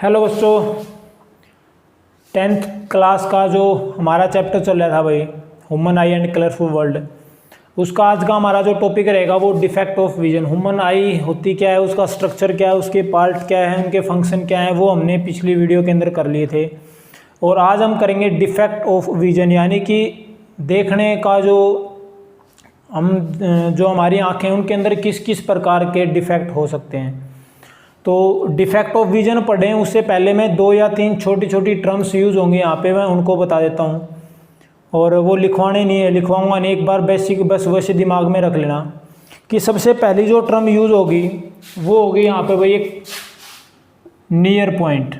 Hello बच्चों, 10th class का जो हमारा चैप्टर चल रहा था भाई, human I and colourful world, उसका आज का हमारा जो टॉपिक रहेगा वो डिफेक्ट ऑफ विजन। ह्यूमन आई होती क्या है, उसका स्ट्रक्चर क्या है, उसके पार्ट क्या है, उनके फंक्शन क्या है, वो हमने पिछली वीडियो के अंदर कर लिए थे। और आज हम करेंगे डिफेक्ट ऑफ विजन, यानी कि देखने का जो हमारी आँखें उनके अंदर किस किस प्रकार के डिफेक्ट हो सकते हैं। तो डिफेक्ट ऑफ विजन पढ़ें उससे पहले मैं 2 या 3 छोटी छोटी टर्म्स यूज़ होंगी यहाँ पे, मैं उनको बता देता हूँ। और वो लिखवाने नहीं है, लिखवाऊंगा नहीं, एक बार बेसिक बस वैसे दिमाग में रख लेना कि सबसे पहली जो टर्म यूज़ होगी वो होगी यहाँ पे भाई एक नियर पॉइंट।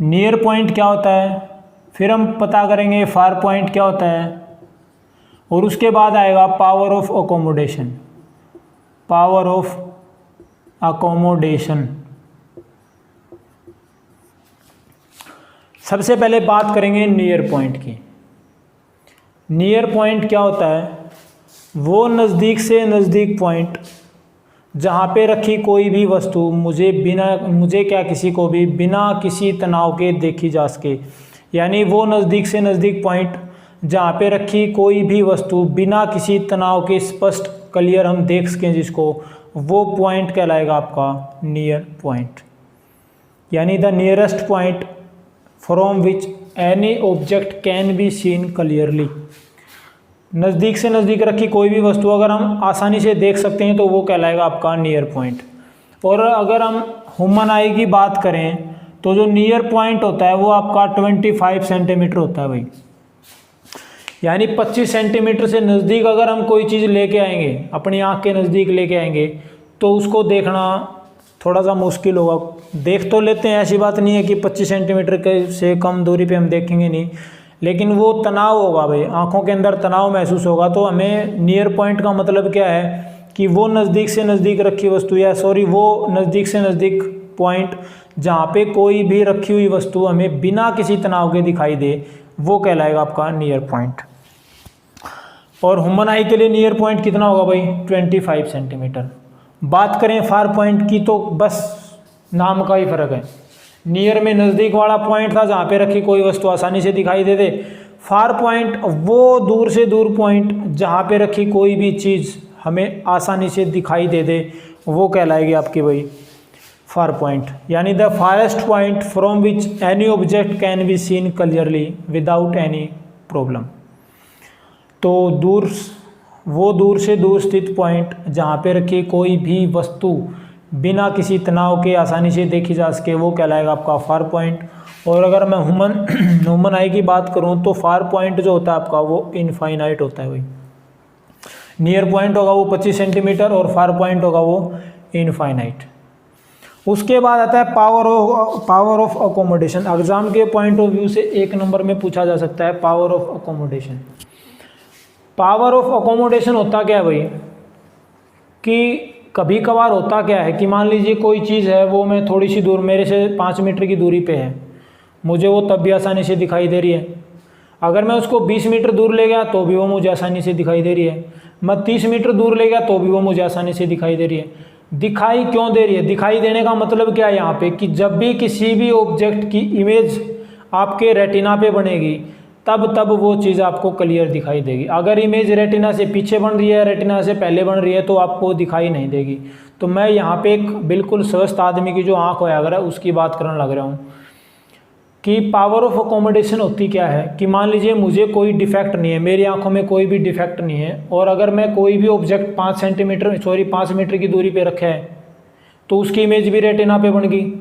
नियर पॉइंट क्या होता है, फिर हम पता करेंगे फार पॉइंट क्या होता है, और उसके बाद आएगा power of accommodation. Power of accommodation. सबसे पहले बात करेंगे नियर पॉइंट की। नियर पॉइंट क्या होता है, वो नज़दीक से नज़दीक पॉइंट जहाँ पे रखी कोई भी वस्तु मुझे क्या किसी को भी बिना किसी तनाव के देखी जा सके। यानी वो नज़दीक से नज़दीक पॉइंट जहाँ पे रखी कोई भी वस्तु बिना किसी तनाव के स्पष्ट क्लियर हम देख सकें जिसको, वो पॉइंट कहलाएगा आपका नियर पॉइंट। यानी the nearest point from which any object can be seen clearly. नज़दीक से नज़दीक रखी कोई भी वस्तु अगर हम आसानी से देख सकते हैं तो वो कहलाएगा आपका नियर पॉइंट। और अगर हम ह्यूमन आई की बात करें तो जो नियर पॉइंट होता है वो आपका 25 सेंटीमीटर होता है भाई। यानी 25 सेंटीमीटर से नज़दीक अगर हम कोई चीज़ लेके आएंगे, अपनी आँख के नज़दीक लेके आएंगे, तो उसको देखना थोड़ा सा मुश्किल होगा। देख तो लेते हैं, ऐसी बात नहीं है कि 25 सेंटीमीटर के से कम दूरी पे हम देखेंगे नहीं, लेकिन वो तनाव होगा भाई, आँखों के अंदर तनाव महसूस होगा। तो हमें नियर पॉइंट का मतलब क्या है कि वो नज़दीक से नज़दीक रखी वस्तु, या वो नज़दीक से नज़दीक पॉइंट जहाँ पे कोई भी रखी हुई वस्तु हमें बिना किसी तनाव के दिखाई दे, वो कहलाएगा आपका नियर पॉइंट। और ह्यूमन आई के लिए नियर पॉइंट कितना होगा भाई, 25 सेंटीमीटर। बात करें फार पॉइंट की तो बस नाम का ही फ़र्क है। नियर में नज़दीक वाला पॉइंट था जहाँ पे रखी कोई वस्तु आसानी से दिखाई दे दे। फार पॉइंट वो दूर से दूर पॉइंट जहाँ पे रखी कोई भी चीज़ हमें आसानी से दिखाई दे दे, वो कहलाएगी आपकी भाई फार पॉइंट। यानी the farthest point from which any object can be seen clearly without any problem. तो वो दूर से दूर स्थित पॉइंट जहाँ पे रखी कोई भी वस्तु बिना किसी तनाव के आसानी से देखी जा सके, वो कहलाएगा आपका फार पॉइंट। और अगर मैं ह्यूमन आई की बात करूँ तो फार पॉइंट जो होता है आपका वो इनफाइनाइट होता है भाई। नियर पॉइंट होगा वो 25 सेंटीमीटर और फार पॉइंट होगा वो इनफाइनाइट। उसके बाद आता है पावर ऑफ अकोमोडेशन। एग्जाम के पॉइंट ऑफ व्यू से 1 नंबर में पूछा जा सकता है power of accommodation. Power of accommodation होता क्या है भाई, कि कभी कभार होता क्या है कि मान लीजिए कोई चीज़ है, वो मैं थोड़ी सी दूर, मेरे से 5 मीटर की दूरी पे है, मुझे वो तब भी आसानी से दिखाई दे रही है। अगर मैं उसको 20 मीटर दूर ले गया तो भी वो मुझे आसानी से दिखाई दे रही है। मैं 30 मीटर दूर ले गया तो भी वो मुझे आसानी से दिखाई दे रही है। दिखाई क्यों दे रही है, दिखाई देने का मतलब क्या है यहाँ पे, कि जब भी किसी भी ऑब्जेक्ट की इमेज आपके रेटिना पे बनेगी तब वो चीज़ आपको क्लियर दिखाई देगी। अगर इमेज रेटिना से पीछे बन रही है, रेटिना से पहले बन रही है, तो आपको दिखाई नहीं देगी। तो मैं यहाँ पे एक बिल्कुल स्वस्थ आदमी की जो आँख होया अगर उसकी बात करने लग रहा हूँ कि पावर ऑफ अकोमोडेशन होती क्या है, कि मान लीजिए मुझे कोई डिफेक्ट नहीं है, मेरी आँखों में कोई भी डिफेक्ट नहीं है, और अगर मैं कोई भी ऑब्जेक्ट 5 मीटर की दूरी पर रखा है तो उसकी इमेज भी रेटिना पे बन गई।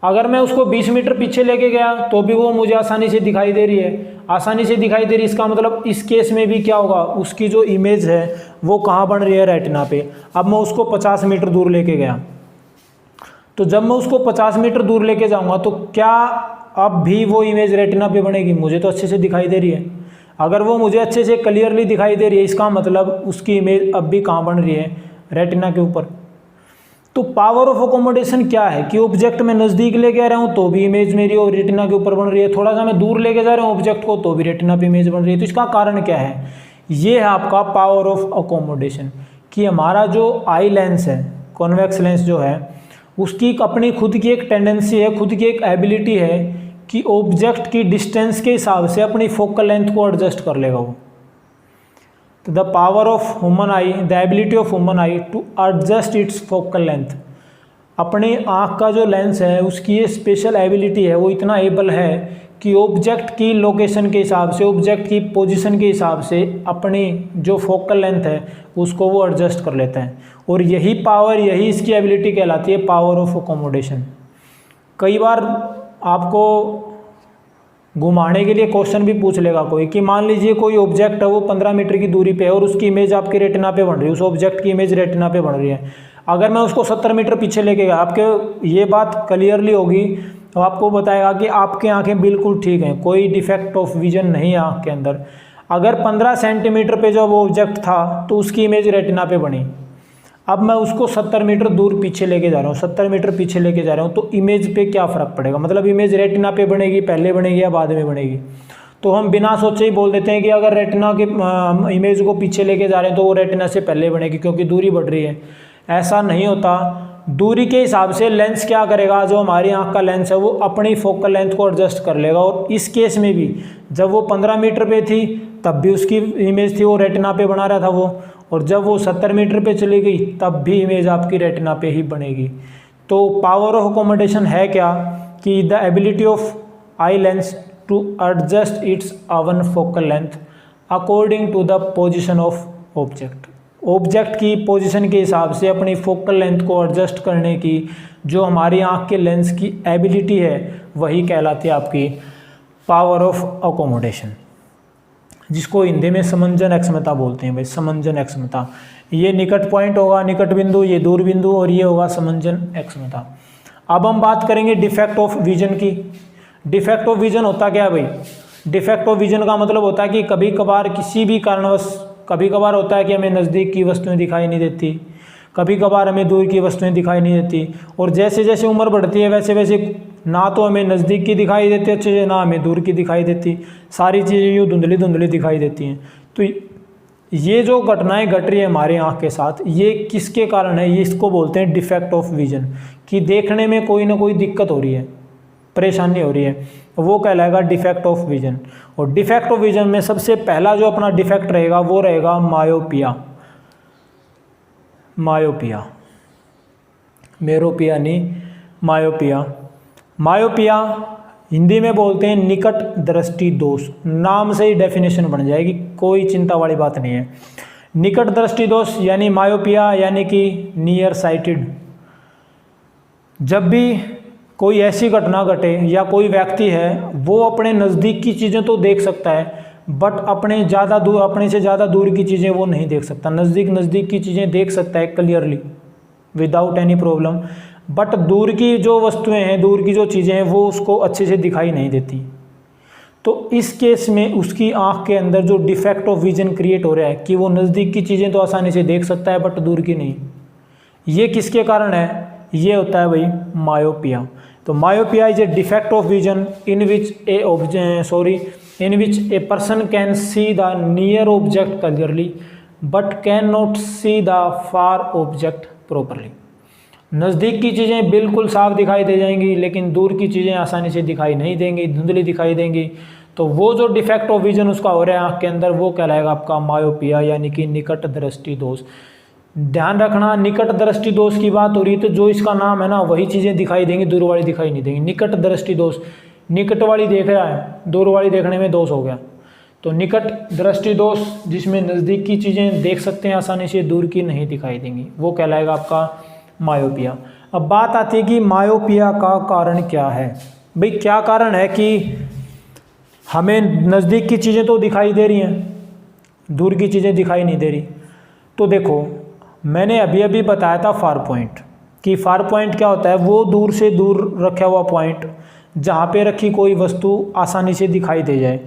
अगर मैं उसको 20 मीटर पीछे लेके गया तो भी वो मुझे आसानी से दिखाई दे रही है। आसानी से दिखाई दे रही, इसका मतलब इस केस में भी क्या होगा, उसकी जो इमेज है वो कहाँ बन रही है, रेटिना पे। अब मैं उसको 50 मीटर दूर लेके गया, तो जब मैं उसको 50 मीटर दूर लेके जाऊंगा तो क्या अब भी वो इमेज रेटिना पे बनेगी, मुझे तो अच्छे से दिखाई दे रही है। अगर वो मुझे अच्छे से क्लियरली दिखाई दे रही है, इसका मतलब उसकी इमेज अब भी कहाँ बन रही है, रेटिना के ऊपर। तो पावर ऑफ अकोमोडेशन क्या है कि ऑब्जेक्ट में नज़दीक लेके आ रहा हूँ तो भी इमेज मेरी रेटिना के ऊपर बन रही है, थोड़ा सा मैं दूर लेके जा रहा हूँ ऑब्जेक्ट को तो भी रेटिना पे इमेज बन रही है। तो इसका कारण क्या है, ये है आपका पावर ऑफ अकोमोडेशन, कि हमारा जो आई लेंस है, कॉन्वेक्स लेंस जो है, उसकी अपनी खुद की एक टेंडेंसी है, खुद की एक एबिलिटी है कि ऑब्जेक्ट की डिस्टेंस के हिसाब से अपनी फोकल लेंथ को एडजस्ट कर लेगा वो। तो the power of human eye, the ability of human eye to adjust its focal length, अपने आँख का जो लेंस है उसकी ये स्पेशल एबिलिटी है, वो इतना एबल है कि ऑब्जेक्ट की लोकेशन के हिसाब से, ऑब्जेक्ट की पोजीशन के हिसाब से अपनी जो फोकल लेंथ है उसको वो एडजस्ट कर लेता है। और यही पावर, यही इसकी एबिलिटी कहलाती है पावर ऑफ अकोमोडेशन। कई बार आपको घुमाने के लिए क्वेश्चन भी पूछ लेगा कोई कि मान लीजिए कोई ऑब्जेक्ट है वो 15 मीटर की दूरी पे है और उसकी इमेज आपके रेटिना पे बन रही है, उस ऑब्जेक्ट की इमेज रेटिना पे बन रही है। अगर मैं उसको 70 मीटर पीछे लेके गया, आपके ये बात क्लियरली होगी तो आपको बताएगा कि आपकी आंखें बिल्कुल ठीक हैं, कोई डिफेक्ट ऑफ विजन नहीं है आँख के अंदर। अगर 15 सेंटीमीटर पे जो वो ऑब्जेक्ट था तो उसकी इमेज रेटिना पे बनी, अब मैं उसको 70 मीटर दूर पीछे लेके जा रहा हूँ, 70 मीटर पीछे लेके जा रहा हूँ, तो इमेज पे क्या फ़र्क पड़ेगा, मतलब इमेज रेटिना पे बनेगी, पहले बनेगी या बाद में बनेगी। तो हम बिना सोचे ही बोल देते हैं कि अगर रेटिना के इमेज को पीछे लेके जा रहे हैं तो वो रेटिना से पहले बनेगी क्योंकि दूरी बढ़ रही है। ऐसा नहीं होता। दूरी के हिसाब से लेंस क्या करेगा, जो हमारी आंख का लेंस है वो अपनी फोकल लेंथ को एडजस्ट कर लेगा। और इस केस में भी जब वो 15 मीटर पे थी तब भी उसकी इमेज थी वो रेटिना पे बना रहा था वो, और जब वो 70 मीटर पे चली गई तब भी इमेज आपकी रेटिना पे ही बनेगी। तो पावर ऑफ अकोमोडेशन है क्या कि the ability of eye lens to adjust its own focal length according to the position of object. Object की पोजीशन के हिसाब से अपनी फोकल लेंथ को एडजस्ट करने की जो हमारी आंख के लेंस की एबिलिटी है वही कहलाती है आपकी पावर ऑफ अकोमोडेशन, जिसको हिंदी में समंजन अक्षमता बोलते हैं भाई, समंजन अक्षमता। ये निकट पॉइंट होगा, निकट बिंदु, ये दूर बिंदु, और ये होगा समंजन अक्षमता। अब हम बात करेंगे डिफेक्ट ऑफ विजन की। डिफेक्ट ऑफ विजन होता क्या है भाई? डिफेक्ट ऑफ विजन का मतलब होता है कि कभी कभार किसी भी कारणवश, कभी कभार होता है कि हमें नज़दीक की वस्तुएं दिखाई नहीं देती, कभी कभार हमें दूर की वस्तुएं दिखाई नहीं देती, और जैसे जैसे उम्र बढ़ती है वैसे वैसे ना तो हमें नज़दीक की दिखाई देती अच्छे से, ना हमें दूर की दिखाई देती, सारी चीज़ें यूँ धुंधली धुंधली दिखाई देती हैं। तो ये जो घटनाएं घट रही है हमारे आँख के साथ, ये किसके कारण है? ये इसको बोलते हैं डिफेक्ट ऑफ विजन, कि देखने में कोई ना कोई दिक्कत हो रही है, परेशानी हो रही है, वो कहलाएगा डिफेक्ट ऑफ विजन। और डिफेक्ट ऑफ विजन में सबसे पहला जो अपना डिफेक्ट रहेगा वो रहेगा मायोपिया। मायोपिया, मेरोपिया नहीं, मायोपिया। मायोपिया हिंदी में बोलते हैं निकट दृष्टि दोष। नाम से ही डेफिनेशन बन जाएगी, कोई चिंता वाली बात नहीं है। निकट दृष्टि दोष यानी मायोपिया यानी कि नियर साइटेड। जब भी कोई ऐसी घटना घटे या कोई व्यक्ति है वो अपने नज़दीक की चीज़ें तो देख सकता है बट अपने से ज़्यादा दूर की चीज़ें वो नहीं देख सकता। नज़दीक की चीज़ें देख सकता है clearly without any problem, but दूर की जो वस्तुएं हैं, दूर की जो चीज़ें हैं वो उसको अच्छे से दिखाई नहीं देती। तो इस केस में उसकी आँख के अंदर जो डिफेक्ट ऑफ विजन क्रिएट हो रहा है कि वो नज़दीक की चीज़ें तो आसानी से देख सकता है बट दूर की नहीं। ये किसके कारण है? ये होता है भाई मायोपिया। तो myopia is a defect of vision in which a person can see the near object clearly but cannot see the far object properly। नज़दीक की चीज़ें बिल्कुल साफ दिखाई दे जाएंगी लेकिन दूर की चीज़ें आसानी से दिखाई नहीं देंगी, धुंधली दिखाई देंगी। तो वो जो डिफेक्ट ऑफ विजन उसका हो रहा है आँख के अंदर वो कहलाएगा आपका मायोपिया यानी कि निकट दृष्टि दोष। ध्यान रखना, निकट दृष्टि दोष की बात हो रही है तो जो इसका नाम है ना वही चीज़ें दिखाई देंगी, दूर वाली दिखाई नहीं देंगी। निकट दृष्टि दोष, निकट वाली देख रहा है, दूर वाली देखने में दोष हो गया। तो निकट दृष्टि दोष जिसमें नज़दीक की चीज़ें देख सकते हैं आसानी से, दूर की नहीं दिखाई देंगी, वो कहलाएगा आपका मायोपिया। अब बात आती है कि मायोपिया का कारण क्या है। भाई क्या कारण है कि हमें नज़दीक की चीज़ें तो दिखाई दे रही हैं, दूर की चीज़ें दिखाई नहीं दे रही। तो देखो मैंने अभी अभी बताया था फार पॉइंट, कि फार पॉइंट क्या होता है? वो दूर से दूर रखा हुआ पॉइंट जहाँ पे रखी कोई वस्तु आसानी से दिखाई दे जाए।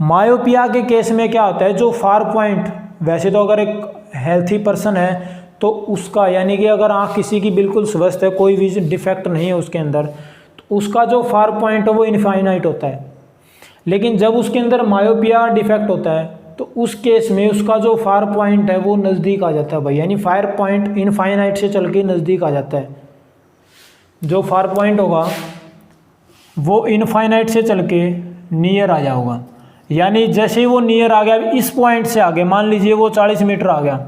मायोपिया के केस में क्या होता है? जो फार पॉइंट, वैसे तो अगर एक हेल्थी पर्सन है तो उसका यानी कि अगर आँख किसी की बिल्कुल स्वस्थ है, कोई विजन डिफेक्ट नहीं है उसके अंदर, तो उसका जो फार पॉइंट है वो इनफाइनाइट होता है। लेकिन जब उसके अंदर मायोपिया डिफेक्ट होता है तो उस केस में उसका जो फार पॉइंट है वो नज़दीक आ जाता है भाई, यानी फार पॉइंट इनफाइनाइट से चल के नज़दीक आ जाता है। जो फार पॉइंट होगा वो इनफाइनाइट से चल के नियर आ जाएगा। यानी जैसे ही वो नियर आ गया, इस पॉइंट से आगे मान लीजिए वो 40 मीटर आ गया,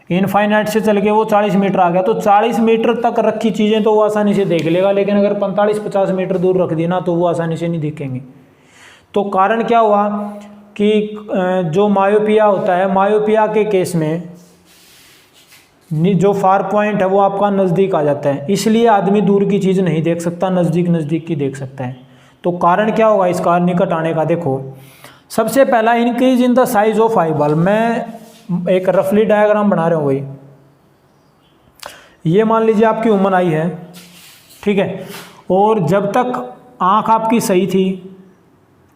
इनफाइनाइट से चल के वो 40 मीटर आ गया, तो 40 मीटर तक रखी चीज़ें तो वो आसानी से देख लेगा, लेकिन अगर 45-50 मीटर दूर रख दी ना तो वो आसानी से नहीं दिखेंगे। तो कारण क्या हुआ कि जो मायोपिया होता है, मायोपिया के केस में जो फार पॉइंट है वो आपका नज़दीक आ जाता है, इसलिए आदमी दूर की चीज़ नहीं देख सकता, नज़दीक की देख सकता है। तो कारण क्या होगा इसका निकट आने का? देखो, सबसे पहला increase in the size of eye ball. मैं एक रफली डायग्राम बना रहा हूँ भाई। ये मान लीजिए आपकी उम्र आई है, ठीक है, और जब तक आँख आपकी सही थी,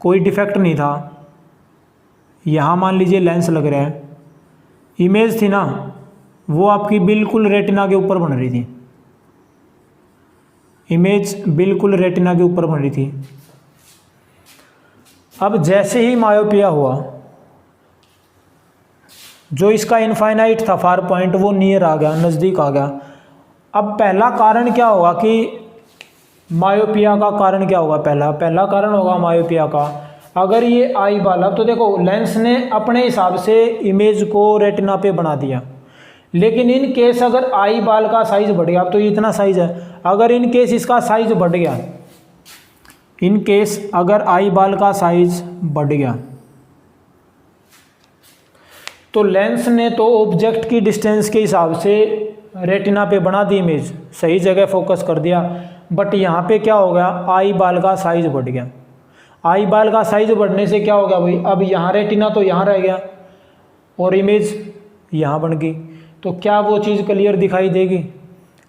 कोई डिफेक्ट नहीं था, यहाँ मान लीजिए लेंस लग रहा है, इमेज थी ना वो आपकी बिल्कुल रेटिना के ऊपर बन रही थी, इमेज बिल्कुल रेटिना के ऊपर बन रही थी। अब जैसे ही मायोपिया हुआ, जो इसका इनफाइनाइट था फार पॉइंट वो नियर आ गया, नज़दीक आ गया। अब पहला कारण क्या होगा कि मायोपिया का कारण क्या होगा? पहला कारण होगा मायोपिया का, अगर ये आई वाला, तो देखो लेंस ने अपने हिसाब से इमेज को रेटिना पे बना दिया, लेकिन इन केस अगर आई बाल का साइज बढ़ गया, अब तो ये इतना साइज है, अगर इन केस इसका साइज बढ़ गया, इन केस अगर आई बाल का साइज बढ़ गया, तो लेंस ने तो ऑब्जेक्ट की डिस्टेंस के हिसाब से रेटिना पे बना दी इमेज, सही जगह फोकस कर दिया, बट यहाँ पे क्या हो गया, आई बाल का साइज बढ़ गया। आई बाल का साइज बढ़ने से क्या हो गया भाई, अब यहाँ रेटिना तो यहाँ रह गया और इमेज यहाँ बन गई, तो क्या वो चीज़ क्लियर दिखाई देगी?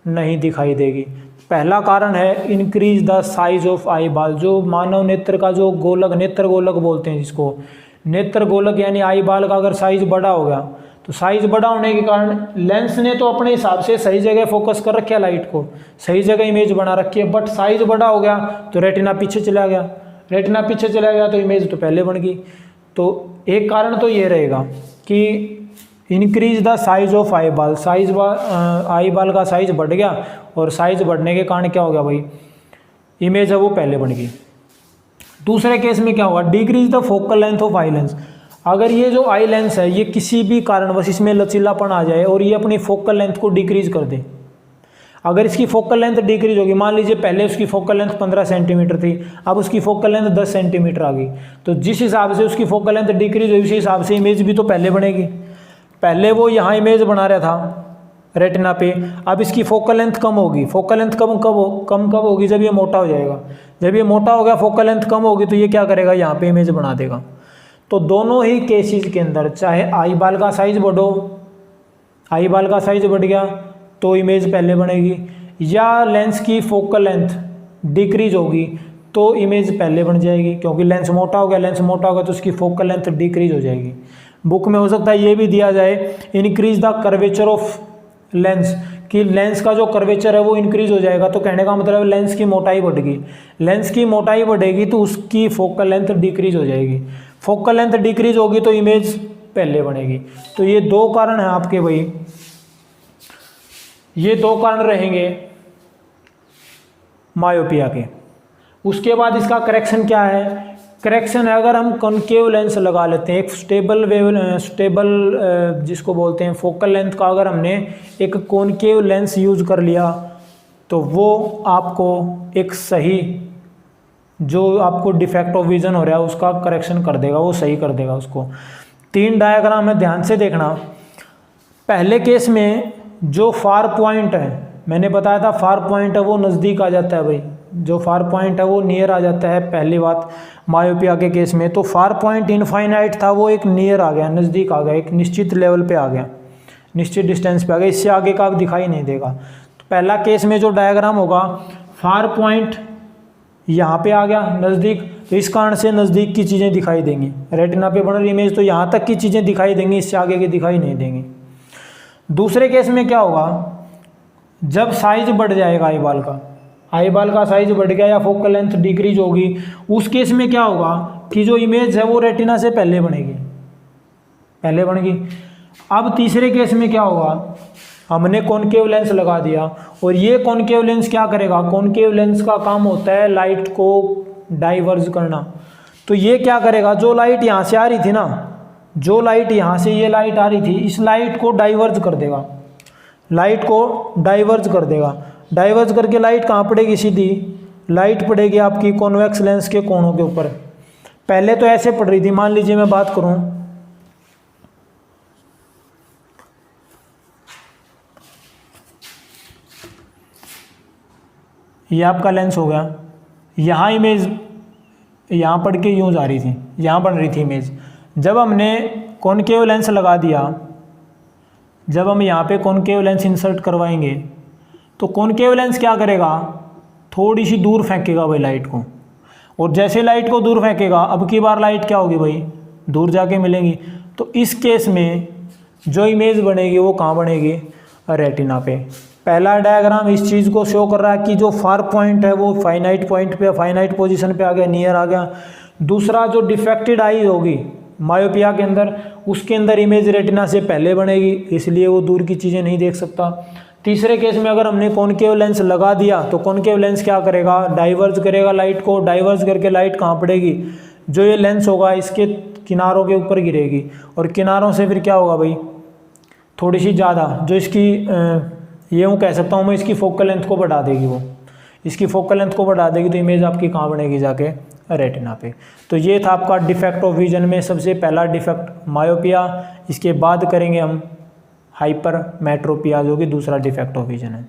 नहीं दिखाई देगी। पहला कारण है इंक्रीज द साइज ऑफ आई बाल। जो मानव नेत्र का जो गोलक, नेत्र गोलक बोलते हैं जिसको, नेत्र गोलक यानी आई बाल का अगर साइज बड़ा हो गया, तो साइज बड़ा होने के कारण लेंस ने तो अपने हिसाब से सही जगह फोकस कर रखा है, लाइट को सही जगह इमेज बना रखी है, बट साइज बड़ा हो गया तो रेटिना पीछे चला गया, रेटिना पीछे चला गया तो इमेज तो पहले बन गई। तो एक कारण तो ये रहेगा कि इंक्रीज द साइज ऑफ आई बाल, आई बाल का साइज बढ़ गया, और साइज बढ़ने के कारण क्या हो गया भाई, इमेज है वो पहले बन गई। दूसरे केस में क्या होगा, decrease the focal length of eye lens. अगर ये जो आई लेंस है ये किसी भी कारणवश इसमें लचीलापन आ जाए और ये अपनी फोकल लेंथ को डिक्रीज कर दे, अगर इसकी फोकल लेंथ डिक्रीज होगी, मान लीजिए पहले उसकी फोकल लेंथ 15 सेंटीमीटर थी, अब उसकी फोकल लेंथ 10 सेंटीमीटर आ गई, तो जिस हिसाब से उसकी फोकल लेंथ डिक्रीज हुई उसी हिसाब से इमेज भी तो पहले बनेगी। पहले वो यहाँ इमेज बना रहा था रेटिना पे, अब इसकी फोकल लेंथ कम होगी। फोकल लेंथ कम होगी जब ये मोटा हो जाएगा, जब ये मोटा हो गया फोकल लेंथ कम होगी तो ये क्या करेगा, यहाँ पे इमेज बना देगा। तो दोनों ही केसेस के अंदर चाहे आई बाल का साइज बढ़ो, आई बाल का साइज बढ़ गया तो इमेज पहले बनेगी, या लेंस की फोकल लेंथ डिक्रीज होगी तो इमेज पहले बन जाएगी, क्योंकि लेंस मोटा हो गया तो उसकी फोकल लेंथ डिक्रीज हो जाएगी। बुक में हो सकता है ये भी दिया जाए, increase the curvature of lens, कि लेंस का जो कर्वेचर है वो इंक्रीज हो जाएगा, तो कहने का मतलब लेंस की मोटाई बढ़ गई, लेंस की मोटाई बढ़ेगी तो उसकी फोकल लेंथ डिक्रीज हो जाएगी, फोकल लेंथ डिक्रीज होगी तो इमेज पहले बनेगी। तो ये दो कारण हैं आपके भाई, ये दो कारण रहेंगे मायोपिया के। उसके बाद इसका करेक्शन क्या है? करेक्शन है अगर हम कॉनकेव लेंस लगा लेते हैं, एक स्टेबल जिसको बोलते हैं फोकल लेंथ का, अगर हमने एक कॉनकेव लेंस यूज़ कर लिया तो वो आपको एक सही जो आपको डिफेक्ट ऑफ विजन हो रहा है उसका करेक्शन कर देगा, वो सही कर देगा उसको। 3 डायग्राम है, ध्यान से देखना। पहले केस में जो फार पॉइंट है, मैंने बताया था फार पॉइंट है वो नज़दीक आ जाता है भाई, जो फार पॉइंट है वो नियर आ जाता है, पहली बात मायोपिया के केस में। तो फार पॉइंट इनफाइनाइट था वो एक नियर आ गया, नज़दीक आ गया, एक निश्चित लेवल पे आ गया, निश्चित डिस्टेंस पे आ गया, इससे आगे का अब दिखाई नहीं देगा। तो पहला केस में जो डायग्राम होगा, फार पॉइंट यहाँ पे आ गया नज़दीक, तो इस कारण से नज़दीक की चीज़ें दिखाई देंगी, रेटिना पे बन रही इमेज तो यहाँ तक की चीज़ें दिखाई देंगी, इससे आगे की दिखाई नहीं देंगी। दूसरे केस में क्या होगा, जब साइज बढ़ जाएगा आई बाल का साइज बढ़ गया या फोकल लेंथ डिक्रीज होगी, उस केस में क्या होगा कि जो इमेज है वो रेटिना से पहले बनेगी, पहले बनेगी। अब तीसरे केस में क्या होगा हमने कॉनकेव लेंस लगा दिया और ये कॉनकेव लेंस क्या करेगा, कॉनकेव लेंस का काम होता है लाइट को डाइवर्ज करना। तो ये क्या करेगा, जो लाइट यहाँ से आ रही थी ना, जो लाइट यहाँ से ये लाइट आ रही थी, इस लाइट को डाइवर्ज कर देगा, लाइट को डाइवर्ज कर देगा। डाइवर्ज करके लाइट कहाँ पड़ेगी, सीधी लाइट पड़ेगी आपकी कॉन्वेक्स लेंस के कोनों के ऊपर। पहले तो ऐसे पड़ रही थी, मान लीजिए मैं बात करूँ, ये आपका लेंस हो गया, यहाँ इमेज यहाँ पढ़ के यूँ जा रही थी, यहाँ बन रही थी इमेज। जब हमने कॉनकेव लेंस लगा दिया, जब हम यहाँ पे कॉनकेव लेंस इंसर्ट करवाएंगे तो कॉनकेव लेंस क्या करेगा, थोड़ी सी दूर फेंकेगा भाई लाइट को, और जैसे लाइट को दूर फेंकेगा अब की बार लाइट क्या होगी भाई, दूर जाके मिलेंगी। तो इस केस में जो इमेज बनेगी वो कहाँ बनेगी, रेटिना पे। पहला डायग्राम इस चीज़ को शो कर रहा है कि जो फार पॉइंट है वो फाइनाइट पॉइंट पे, फाइनाइट पोजीशन पे आ गया, नियर आ गया। दूसरा जो डिफेक्टेड आई होगी मायोपिया के अंदर, उसके अंदर इमेज रेटिना से पहले बनेगी, इसलिए वो दूर की चीज़ें नहीं देख सकता। तीसरे केस में अगर हमने कॉनकेव लेंस लगा दिया तो कॉनकेव लेंस क्या करेगा, डाइवर्ज करेगा लाइट को, डाइवर्ज करके लाइट कहाँ पड़ेगी, जो ये लेंस होगा इसके किनारों के ऊपर गिरेगी, और किनारों से फिर क्या होगा भाई, थोड़ी सी ज़्यादा, जो इसकी ये यूँ कह सकता हूँ मैं, इसकी फोकल लेंथ को बढ़ा देगी, वो इसकी फोकल लेंथ को बढ़ा देगी, तो इमेज आपकी कहाँ बनेगी, जाके रेटिना पे। तो ये था आपका डिफेक्ट ऑफ विजन में सबसे पहला डिफेक्ट मायोपिया। इसके बाद करेंगे हम हाइपर मेट्रोपिया, जो कि दूसरा डिफेक्ट ऑफ विजन है।